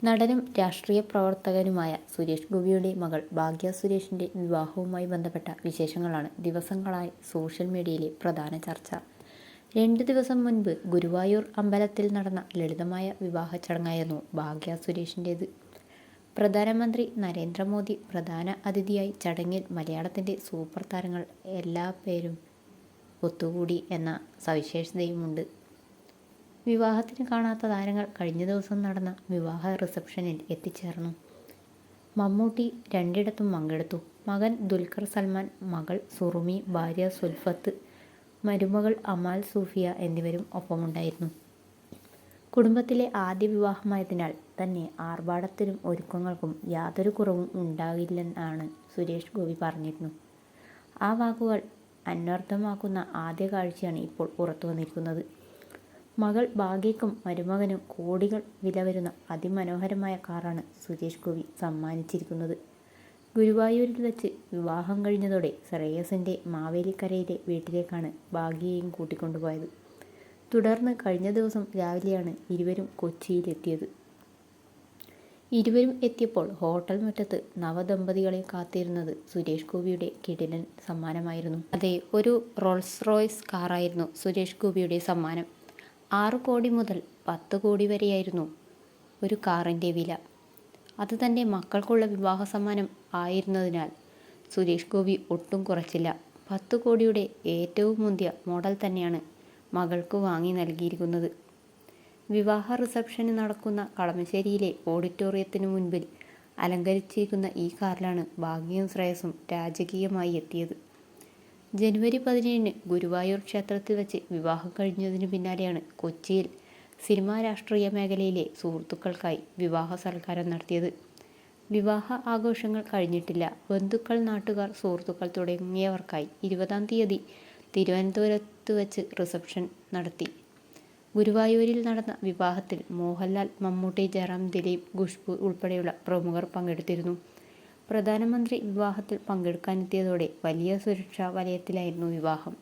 നടനും രാഷ്ട്രീയ പ്രവർത്തകനുമായ സുരേഷ് ഗോപിയുടെ മകൾ ഭാഗ്യ സുരേഷിൻ്റെ വിവാഹവുമായി ബന്ധപ്പെട്ട വിശേഷങ്ങളാണ് ദിവസങ്ങളായി സോഷ്യൽ മീഡിയയിലെ പ്രധാന ചർച്ച. 2 ദിവസം മുൻപ് ഗുരുവായൂർ അമ്പലത്തിൽ നടന്ന ലളിതമായ വിവാഹ ചടങ്ങായിരുന്നു ഭാഗ്യ സുരേഷിൻ്റേത്. പ്രധാനമന്ത്രി നരേന്ദ്രമോദി പ്രധാന അതിഥിയായി ചടങ്ങിൽ മലയാളത്തിൻ്റെ സൂപ്പർ താരങ്ങൾ എല്ലാ പേരും ഒത്തുകൂടി എന്ന സവിശേഷതയുമുണ്ട്. വിവാഹത്തിന് കാണാത്ത താരങ്ങൾ കഴിഞ്ഞ ദിവസം നടന്ന വിവാഹ റിസപ്ഷനിൽ എത്തിച്ചേർന്നു. മമ്മൂട്ടി രണ്ടിടത്തും പങ്കെടുത്തു. മകൻ ദുൽഖർ സൽമാൻ, മകൾ സുറുമി, ഭാര്യ സുൽഫത്ത്, മരുമകൾ അമാൽ സൂഫിയ എന്നിവരും ഒപ്പമുണ്ടായിരുന്നു. കുടുംബത്തിലെ ആദ്യ വിവാഹമായതിനാൽ തന്നെ ആർഭാടത്തിനും ഒരുക്കങ്ങൾക്കും യാതൊരു കുറവും ഉണ്ടാകില്ലെന്നാണ് സുരേഷ് ഗോപി പറഞ്ഞിരുന്നു. ആ വാക്കുകൾ അന്വർത്ഥമാക്കുന്ന ആദ്യ കാഴ്ചയാണ് ഇപ്പോൾ പുറത്തുവന്നിരിക്കുന്നത്. മകൾ ഭാഗ്യയ്ക്കും മരുമകനും കോടികൾ വില വരുന്ന അതിമനോഹരമായ കാറാണ് സുരേഷ് ഗോപി സമ്മാനിച്ചിരിക്കുന്നത്. ഗുരുവായൂരിൽ വെച്ച് വിവാഹം കഴിഞ്ഞതോടെ ശ്രേയസിൻ്റെ മാവേലിക്കരയിലെ വീട്ടിലേക്കാണ് ഭാഗ്യയെയും കൂട്ടിക്കൊണ്ടുപോയത്. തുടർന്ന് കഴിഞ്ഞ ദിവസം രാവിലെയാണ് ഇരുവരും കൊച്ചിയിലെത്തിയത്. ഇരുവരും എത്തിയപ്പോൾ ഹോട്ടൽ മുറ്റത്ത് നവദമ്പതികളെ കാത്തിരുന്നത് സുരേഷ് ഗോപിയുടെ കിടിലൻ സമ്മാനമായിരുന്നു. അതെ, ഒരു റോൾസ് റോയ്സ് കാറായിരുന്നു സുരേഷ് ഗോപിയുടെ സമ്മാനം. 6 കോടി മുതൽ 10 കോടി വരെയായിരുന്നു ഒരു കാറിൻ്റെ വില. അത് തൻ്റെ മക്കൾക്കുള്ള വിവാഹ സമ്മാനം ആയിരുന്നതിനാൽ സുരേഷ് ഗോപി ഒട്ടും കുറച്ചില്ല. 10 കോടിയുടെ ഏറ്റവും മുന്തിയ മോഡൽ തന്നെയാണ് മകൾക്ക് വാങ്ങി നൽകിയിരിക്കുന്നത്. വിവാഹ റിസപ്ഷന് നടക്കുന്ന കളമശ്ശേരിയിലെ ഓഡിറ്റോറിയത്തിന് മുൻപിൽ അലങ്കരിച്ചിരിക്കുന്ന ഈ കാറിലാണ് ഭാഗ്യയും ശ്രേയസും രാജകീയമായി എത്തിയത്. ജനുവരി 17-ന് ഗുരുവായൂർ ക്ഷേത്രത്തിൽ വെച്ച് വിവാഹം കഴിഞ്ഞതിന് പിന്നാലെയാണ് കൊച്ചിയിൽ സിനിമാ രാഷ്ട്രീയ മേഖലയിലെ സുഹൃത്തുക്കൾക്കായി വിവാഹ സൽക്കാരം നടത്തിയത്. വിവാഹ ആഘോഷങ്ങൾ കഴിഞ്ഞിട്ടില്ല. ബന്ധുക്കൾ, നാട്ടുകാർ, സുഹൃത്തുക്കൾ തുടങ്ങിയവർക്കായി 20-ാം തീയതി തിരുവനന്തപുരത്ത് വെച്ച് റിസപ്ഷൻ നടത്തി. ഗുരുവായൂരിൽ നടന്ന വിവാഹത്തിൽ മോഹൻലാൽ, മമ്മൂട്ടി, ജയറാം, ദിലീപ്, ഖുഷ്ബു ഉൾപ്പെടെയുള്ള പ്രമുഖർ പങ്കെടുത്തിരുന്നു. പ്രധാനമന്ത്രി വിവാഹത്തിൽ പങ്കെടുക്കാനെത്തിയതോടെ വലിയ സുരക്ഷാ വലയത്തിലായിരുന്നു വിവാഹം.